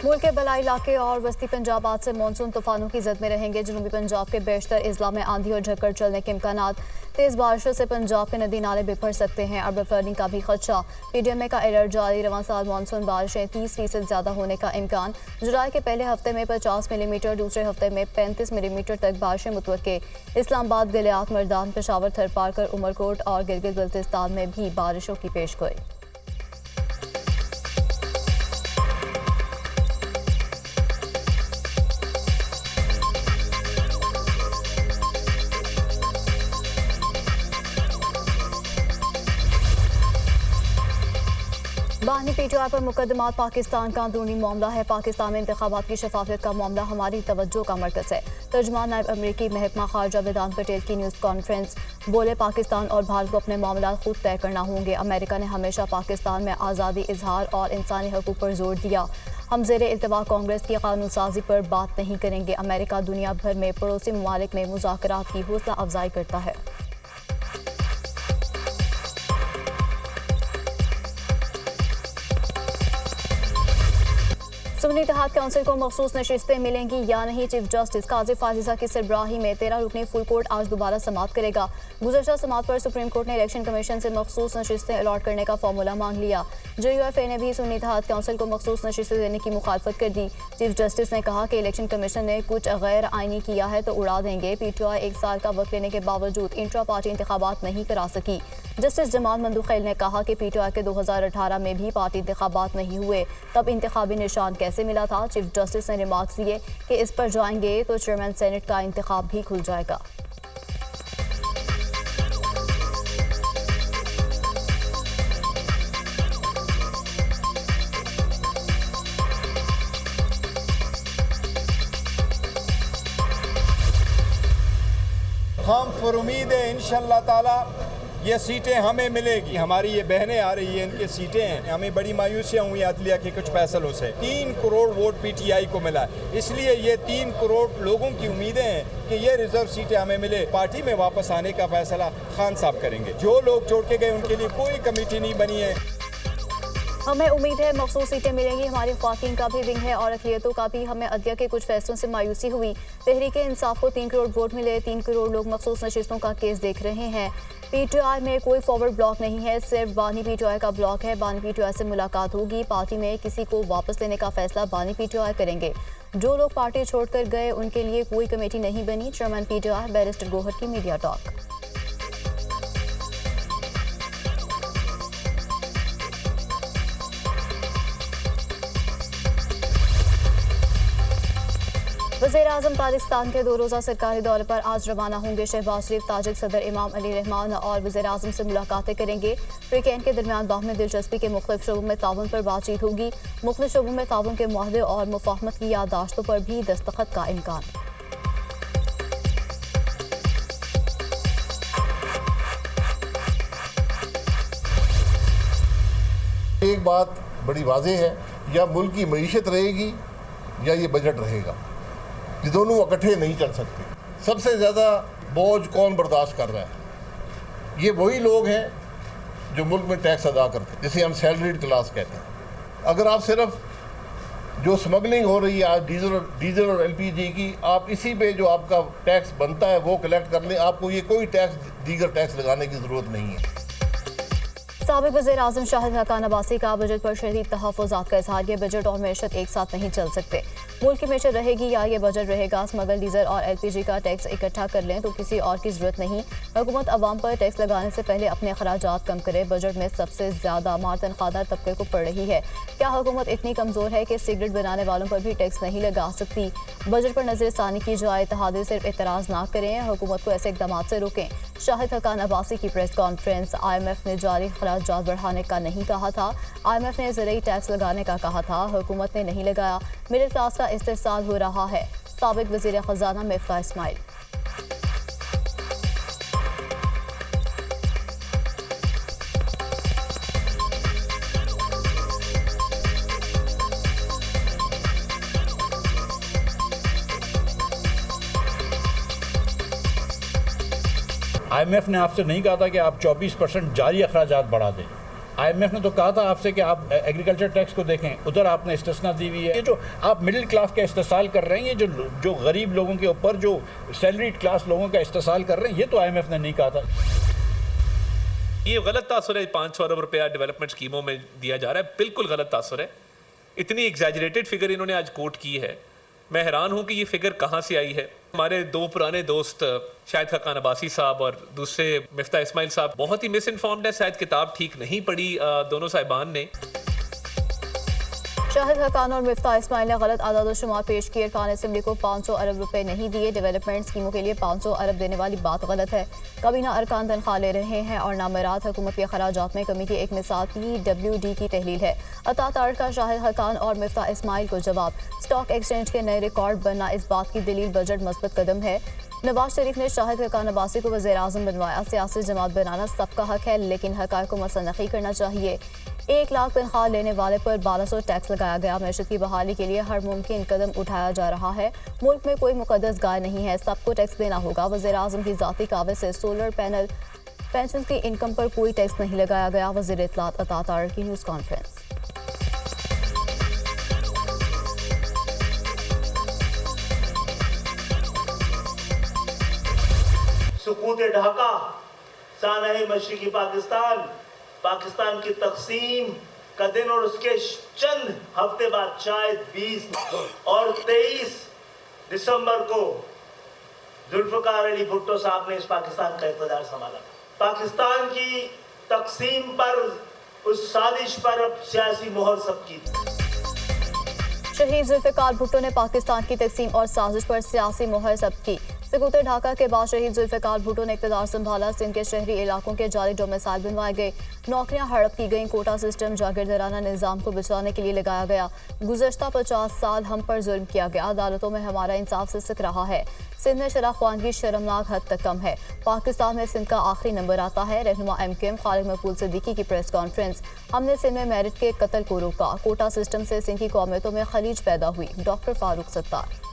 मुल्क के बलाई इलाके और वस्ती पंजाब आज से मानसून तूफानों की जद में रहेंगे। जनूबी पंजाब के बेशतर अजला में आंधी और झक्कड़ चलने के इम्कानात। तेज बारिशों से पंजाब के नदी नाले बिफर सकते हैं। अर्बन फ्लडिंग का भी खदशा। पीडीएमए का अलर्ट जारी। रवां साल मानसून बारिशें 30% ज्यादा होने का इम्कान। जुलाई के पहले हफ्ते में 50 मिलीमीटर, दूसरे हफ्ते में 35 मिलीमीटर तक बारिशें मुतवक्के। इस्लामाबाद, गलियात, मर्दान, पेशावर, थरपारकर, उमरकोट और गिलगित बल्तिस्तान में भी बारिशों की पेशगोई। बानी पीटीआई पर मुकदमात पाकिस्तान का अंदरूनी मामला है। पाकिस्तान में इंतखाबात की शफाफियत का मामला हमारी तवज्जो का मरकज है। तर्जमान नायब अमरीकी महकमा खारजा वेदांत पटेल की न्यूज़ कॉन्फ्रेंस। बोले, पाकिस्तान और भारत को अपने मामला खुद तय करना होंगे। अमेरिका ने हमेशा पाकिस्तान में आज़ादी इजहार और इंसानी हकूक़ पर जोर दिया। हम ज़ेरे इल्तवा कांग्रेस की कानून साजी पर बात नहीं करेंगे। अमेरिका दुनिया भर में पड़ोसी ममालिक में मुज़ाकरात की हौसला अफजाई करता है। सुन्नी इत्तेहाद काउंसिल को मखसूस नशिस्तें मिलेंगी या नहीं। चीफ जस्टिस काजी फाजिजा की सरबराही में 13 रुकनी फुल कोर्ट आज दोबारा समाअत करेगा। गुज़श्ता समाअत पर सुप्रीम कोर्ट ने इलेक्शन कमीशन से मखसूस नशिस्तें अलॉट करने का फार्मूला मांग लिया। JUFA ने भी सुन्नी इत्तेहाद काउंसिल को मखसूस नशिस्तें देने की मुखालफत कर दी। चीफ जस्टिस ने कहा कि इलेक्शन कमीशन ने कुछ गैर आइनी किया है तो उड़ा देंगे। PTI 1 साल का वक्त लेने के बावजूद इंट्रा पार्टी इंतखाबात नहीं करा सकी। जस्टिस जमाल मंदुखैल ने कहा कि PTI के 2018 में भी पार्टी इंतखाबात नहीं हुए, तब इंतखाबी निशान कैसे मिला था। चीफ जस्टिस ने रिमार्क्स दिए कि इस पर जाएंगे तो चेयरमैन सेनेट का इंतखाब भी खुल जाएगा। हम पर उम्मीद है इंशाअल्लाह ताला ये सीटें हमें मिलेगी। हमारी ये बहनें आ रही हैं, इनकी सीटें हैं। हमें बड़ी मायूसियाँ हुई अदलिया के कुछ फैसलों से। 3 करोड़ वोट PTI को मिला है, इसलिए ये 3 करोड़ लोगों की उम्मीदें हैं कि ये रिजर्व सीटें हमें मिले। पार्टी में वापस आने का फैसला खान साहब करेंगे। जो लोग छोड़ के गए उनके लिए कोई कमेटी नहीं बनी है। हमें उम्मीद है मखसूस सीटें मिलेंगी। हमारी ख्वातीन का भी विंग है और अक़लियतों का भी। हमें अदलिया के कुछ फैसलों से मायूसी हुई। तहरीक इंसाफ को 3 करोड़ वोट मिले। 3 करोड़ लोग मखसूस नशिस्तों का केस देख रहे हैं। PTI में कोई फॉरवर्ड ब्लॉक नहीं है, सिर्फ बानी PTI का ब्लॉक है। बानी PTI से मुलाकात होगी। पार्टी में किसी को वापस लेने का फैसला बानी PTI करेंगे। जो लोग पार्टी छोड़कर गए उनके लिए कोई कमेटी नहीं बनी। चेयरमैन PTI बैरिस्टर गोहर की मीडिया टॉक। वज़ीर-ए-आज़म पाकिस्तान के 2 रोज़ा सरकारी दौरे पर आज रवाना होंगे। शहबाज शरीफ ताजिक सदर इमाम अली रहमान और वज़ीर-ए-आज़म से मुलाकातें करेंगे। फ़रीक़ैन के दरमियान बाहमी दिलचस्पी के मुख्तलिफ शोबों में ताउन पर बातचीत होगी। मुख्तलिफ शोबों में ताउन के मुआहदे और मुफ़ाहमत की याददाश्तों पर भी दस्तखत का इम्कान। एक बात बड़ी वाज़ेह है, या मुल्क की मईशत रहेगी या ये बजट रहेगा। ये दोनों इकट्ठे नहीं चल सकते। सबसे ज़्यादा बोझ कौन बर्दाश्त कर रहा है? ये वही लोग हैं जो मुल्क में टैक्स अदा करते हैं, जिसे हम सैलरीड क्लास कहते हैं। अगर आप सिर्फ जो स्मगलिंग हो रही है आज डीजल और LPG की, आप इसी पे जो आपका टैक्स बनता है वो कलेक्ट कर लें। आपको ये कोई टैक्स, दीगर टैक्स लगाने की ज़रूरत नहीं है। साबिक़ वज़ीर-ए-आज़म शाहिद हक़ान अब्बासी का बजट पर शदीद तहफ़्फ़ुज़ात का इज़हार। ये बजट और मैशत एक साथ नहीं चल सकते। मुल्क की मैशत रहेगी या ये बजट रहेगा। स्मगल डीजल और LPG का टैक्स इकट्ठा कर लें तो किसी और की ज़रूरत नहीं। हुकूमत अवाम पर टैक्स लगाने से पहले अपने अखराजात कम करे। बजट में सबसे ज़्यादा मार तनख्वाहदार तबके को पड़ रही है। क्या हुकूमत इतनी कमज़ोर है कि सिगरेट बनाने वालों पर भी टैक्स नहीं लगा सकती? बजट पर नज़रसानी की जाए। इत्तेहादी सिर्फ एतराज़ ना करें, हुकूमत को ऐसे इक़दाम से रोकें। शाहिद हक़ान अब्बासी की प्रेस कॉन्फ्रेंस। IMF ने जारी अखराजात बढ़ाने का नहीं कहा था। IMF ने ज़रूरी टैक्स लगाने का कहा था, हुकूमत ने नहीं लगाया। मिडिल क्लास का इस्तेहसाल हो रहा है। साबिक़ वज़ीर ख़ज़ाना मिफ्ताह इस्माइल। IMF ने आपसे नहीं कहा था कि आप 24% जारी अखराजात बढ़ा दें। IMF ने तो कहा था आपसे कि आप एग्रीकल्चर टैक्स को देखें, उधर आपने इस्तिस्ना दी हुई है। ये जो आप मिडिल क्लास का इस्तेसाल कर रहे हैं, ये जो गरीब लोगों के ऊपर जो सैलरीड क्लास लोगों का इस्तेसाल कर रहे हैं, ये तो IMF ने नहीं कहा था। ये गलत तासुर है। 500 अरब रुपया डेवलपमेंट स्कीमों में दिया जा रहा है, बिल्कुल गलत तासुर है। इतनी एग्जैजरेटेड फिगर इन्होंने आज कोट की है। मैं हैरान हूं कि ये फिगर कहां से आई है। हमारे दो पुराने दोस्त शाहिद हक्कान अब्बासी साहब और दूसरे मिफ्ता इस्माइल साहब बहुत ही मिस इन्फॉर्म्ड है, शायद किताब ठीक नहीं पढ़ी दोनों साहिबान ने। शाहिद हक्कान और मिफ्ता इस्माइल ने गलत आदाद शुमार पेश किए। खान असम्बली को 500 अरब रुपए नहीं दिए। डेवलपमेंट स्कीमों के लिए 500 अरब देने वाली बात गलत है। कभी ना अरकान तनख्वाह ले रहे हैं और ना मराद हुकूमत के खराजात में कमी की एक मिसाल PWD की तहलील है। अता तारड़ का शाहिद हक्कान और मिफ्ता इस्माइल को जवाब। स्टॉक एक्सचेंज के नए रिकॉर्ड बनना इस बात की दलील बजट मस्बत कदम है। नवाज शरीफ ने शाहिद हक्कान अब्बासी को वज़ीर आज़म बनवाया। सियासी जमात बनाना सबका हक है, लेकिन हक़ाइक़ को मसला नहीं करना चाहिए। 1 लाख तनख्वाह लेने वाले पर 1200 टैक्स लगाया गया। मैशत की बहाली के लिए हर मुमकिन कदम उठाया जा रहा है। मुल्क में कोई मुकद्दस गाय नहीं है, सबको टैक्स देना होगा। वज़ीर आज़म की ज़ाती कावे से सोलर पैनल पेंशन की इनकम पर कोई टैक्स नहीं लगाया गया। वज़ीर इत्तलात अता तारड़ की न्यूज़ कॉन्फ्रेंस। सुकूत ढाका, सानए मशरिकी पाकिस्तान, पाकिस्तान की तकसीम का दिन और उसके चंद हफ्ते बाद शायद 20 और 23 दिसंबर को जुल्फ़िकार अली भुट्टो साहब ने इस पाकिस्तान का इक़्तिदार संभाला। पाकिस्तान की तकसीम पर, उस साजिश पर अब सियासी मोहर सबकी। शहीद जुल्फ़िकार भुट्टो ने पाकिस्तान की तकसीम और साजिश पर सियासी मोहर सबकी। सकूत ढाका के बाद शहीद जुल्फ़िकार भुट्टो ने इक़्तिदार संभाला। सिंध के शहरी इलाकों के जाली डोमिसाइल बनवाए गए, नौकरियां हड़प की गईं। कोटा सिस्टम जागीरदाराना निज़ाम को बचाने के लिए लगाया गया। गुज़श्ता 50 साल हम पर जुल्म किया गया, अदालतों में हमारा इंसाफ सिसक रहा है। सिंध में शराख्वानगी शर्मनाक हद तक कम है। पाकिस्तान में सिंध का आखिरी नंबर आता है। रहनुमा MQM खालिद मकबूल सिद्दीकी की प्रेस कॉन्फ्रेंस। हमने सिंध में मेरिट के कत्ल को रोका। कोटा सिस्टम से सिंध की कौमियतों में खलीज पैदा हुई। डॉक्टर फारूक सत्तार।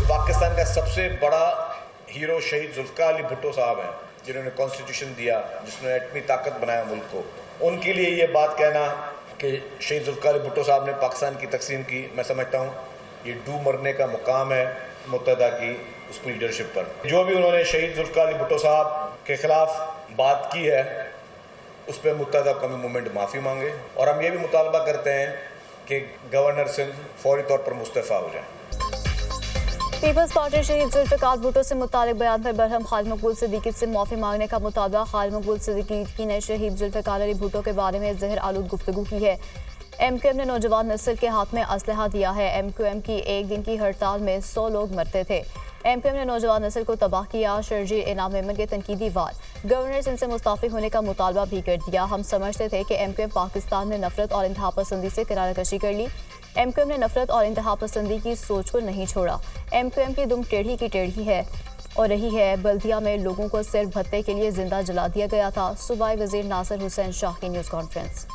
पाकिस्तान का सबसे बड़ा हीरो शहीद जुल्फ़िकार अली भुट्टो साहब हैं, जिन्होंने कॉन्स्टिट्यूशन दिया, जिसने एटमी ताकत बनाया मुल्क को। उनके लिए ये बात कहना कि शहीद जुल्फ़िकार अली भुट्टो साहब ने पाकिस्तान की तकसीम की, मैं समझता हूँ ये डूब मरने का मुकाम है मुत्तहदा की उसकी लीडरशिप पर। जो भी उन्होंने शहीद जुल्फ़िकार अली भुट्टो साहब के ख़िलाफ़ बात की है, उस पर मुत्तहदा कौमी मूवमेंट माफ़ी मांगे। और हम ये भी मुतालबा करते हैं कि गवर्नर सिंध फौरी तौर पर मुस्तफ़ा हो जाए। पीपल्स पार्टी शहीद जुल्फ़िकार भुट्टो से मुतालिक बयान पर बरहम खालिद मकबूल सिद्दीकी से माफ़ी मांगने का मुतालबा। खालिद मकबूल सिद्दीकी ने शहीद जुल्फ़िकार अली भुट्टो के बारे में ज़हर आलूद गुफ्तगू की है। MQM ने नौजवान नस्ल के हाथ में असलहा दिया है। MQM की एक दिन की हड़ताल में 100 लोग मरते थे। MQM ने नौजवान नस्ल को तबाह किया। शर्जील इनाम मेमन के तनकीदी वार। गवर्नर सिंध से मुस्ताफ़ी होने का मुतालबा भी कर दिया। हम समझते थे कि MQM पाकिस्तान में नफरत और इंतहा पसंदी से किनारा कशी कर ली। MQM ने नफरत और इंतहा पसंदी की सोच को नहीं छोड़ा। MQM की दुम टेढ़ी की टेढ़ी है और रही है। बल्दिया में लोगों को सिर्फ भत्ते के लिए जिंदा जला दिया गया था। सूबाई वजीर नासिर हुसैन शाह की न्यूज़ कॉन्फ्रेंस।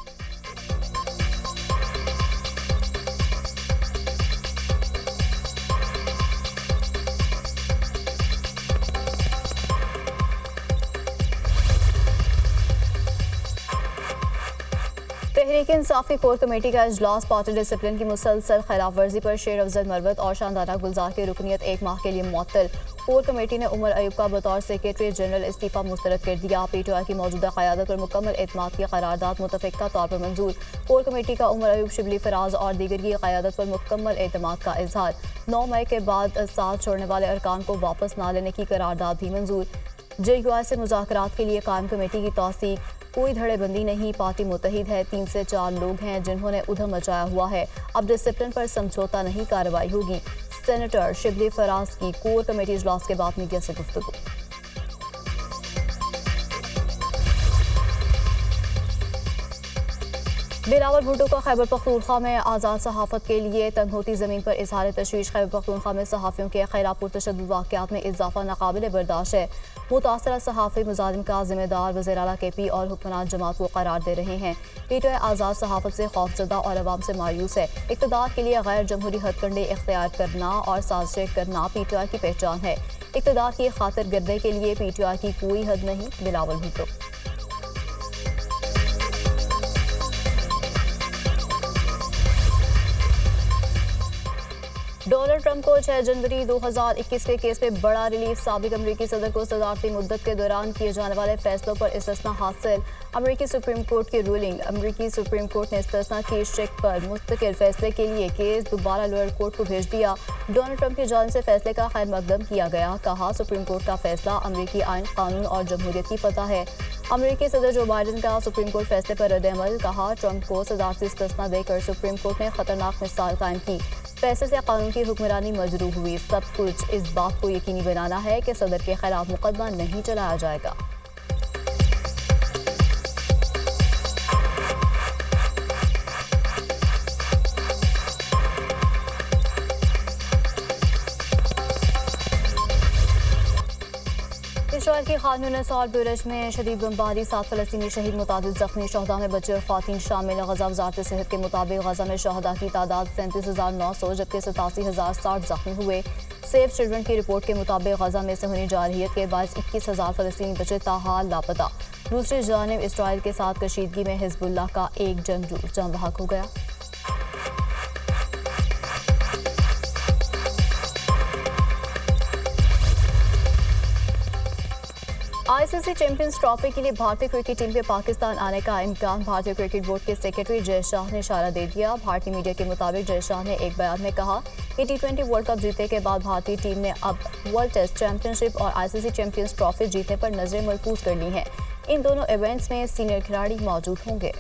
तहरीक इंसाफ की कोर कमेटी का इजलास पार्टी डिसिप्लिन की मुसलसल खिलाफ वर्जी पर शेर अफजल मरवत और शानदारा गुलजार की रुकनीत 1 माह के लिए मुअत्तल। कोर कमेटी ने उमर अयूब का बतौर सेक्रेटरी जनरल इस्तीफा मुस्तरद कर दिया। PTI की मौजूदा क़यादत पर मुकम्मल एतमाद की करारदाद मुतफ़िक़ा तौर पर मंजूर। कोर कमेटी का उमर अयूब, शिबली फराज और दीगर की क़यादत पर मुकम्मल एतमाद का इजहार। 9 मई के बाद साथ छोड़ने वाले अरकान को वापस न लेने की करारदाद भी मंजूर। JUI से मुज़ाकरात के लिए कायम कमेटी की तौसीक। कोई धड़ेबंदी नहीं, पार्टी मुतहिद है। 3 से 4 लोग हैं जिन्होंने उधम मचाया हुआ है। अब डिसिप्लिन पर समझौता नहीं, कार्रवाई होगी। सेनेटर शिबली फराज की कोर कमेटी इजलास के बाद मीडिया से गुफ्तगू। बिलावल भुट्टो का खैबर पख्तूनख्वा में आज़ाद सहाफ़त के लिए तंग होती ज़मीन पर इजहार तशवीश। खैबर पख्तूनख्वा में सहाफ़ियों के खिलाफ पुरतशद्दुद वाक़यात में इजाफा नाकाबिल बर्दाश्त है। मुतासरा सहाफ़ी मुजालिम का ज़िम्मेदार वज़ीर आला KP और हुक्मरान जमात को करार दे रहे हैं। PTI आज़ाद सहाफ़त से खौफजदा और अवाम से मायूस है। इक़्तिदार के लिए गैर जमहूरी हथकंडे इख्तियार करना और साजिशें करना PTI की पहचान है। इक़्तिदार की खातिर गिरने के लिए PTI की कोई हद नहीं। बिलावल भुट्टो। डोनाल्ड ट्रंप को 6 जनवरी 2021 के केस में बड़ा रिलीफ। साबिक अमरीकी सदर को सदारती मुद्दत के दौरान किए जाने वाले फैसलों पर इस्तिस्ना हासिल। अमरीकी सुप्रीम कोर्ट की रूलिंग। अमरीकी सुप्रीम कोर्ट ने इस्तिस्ना की शक पर मुस्तकिल फैसले के लिए केस दोबारा लोअर कोर्ट को भेज दिया। डोनाल्ड ट्रंप की जानिब से फैसले का खैर मकदम किया गया। कहा, सुप्रीम कोर्ट का फैसला अमरीकी आइन, कानून और जमहूरियत की फतह है। अमरीकी सदर जो बाइडन का सुप्रीम कोर्ट फैसले पर रद्द-ए-अमल। कहा, ट्रंप को सदारती इस्तिस्ना देकर सुप्रीम कोर्ट ने खतरनाक मिसाल कायम की। फैसले से कानून की हुक्मरानी मजरूह हुई। सब कुछ इस बात को यकीनी बनाना है कि सदर के खिलाफ मुकदमा नहीं चलाया जाएगा। इसराइल की खान यूनिस और ब्यूरेज में शदीद बमबारी, 7 फ़लस्तीनी शहीद, मुतादिद ज़ख्मी। शहदा में बच्चे और ख़वातीन शामिल। गज़ा वज़ारत सेहत के मुताबिक गज़ा में शहदा की तादाद 37,900 जबकि 87,060 ज़ख्मी हुए। सेव चिल्ड्रन की रिपोर्ट के मुताबिक गज़ा में से होने जारहियत के बायस 21,000 फ़लस्तीनी बच्चे ताहाल लापता। दूसरी जानिब इसराइल के साथ कशीदगी में हिज़्बुल्लाह का एक जंगजू जान बहक हो गया। ICC चैंपियंस ट्रॉफी के लिए भारतीय क्रिकेट टीम के पाकिस्तान आने का इम्कान। भारतीय क्रिकेट बोर्ड के सेक्रेटरी जय शाह ने इशारा दे दिया। भारतीय मीडिया के मुताबिक जय शाह ने एक बयान में कहा कि T20 वर्ल्ड कप जीतने के बाद भारतीय टीम ने अब वर्ल्ड टेस्ट चैंपियनशिप और ICC चैंपियंस ट्रॉफी जीतने पर नजरें मरकूज कर ली हैं। इन दोनों इवेंट्स में सीनियर खिलाड़ी मौजूद होंगे।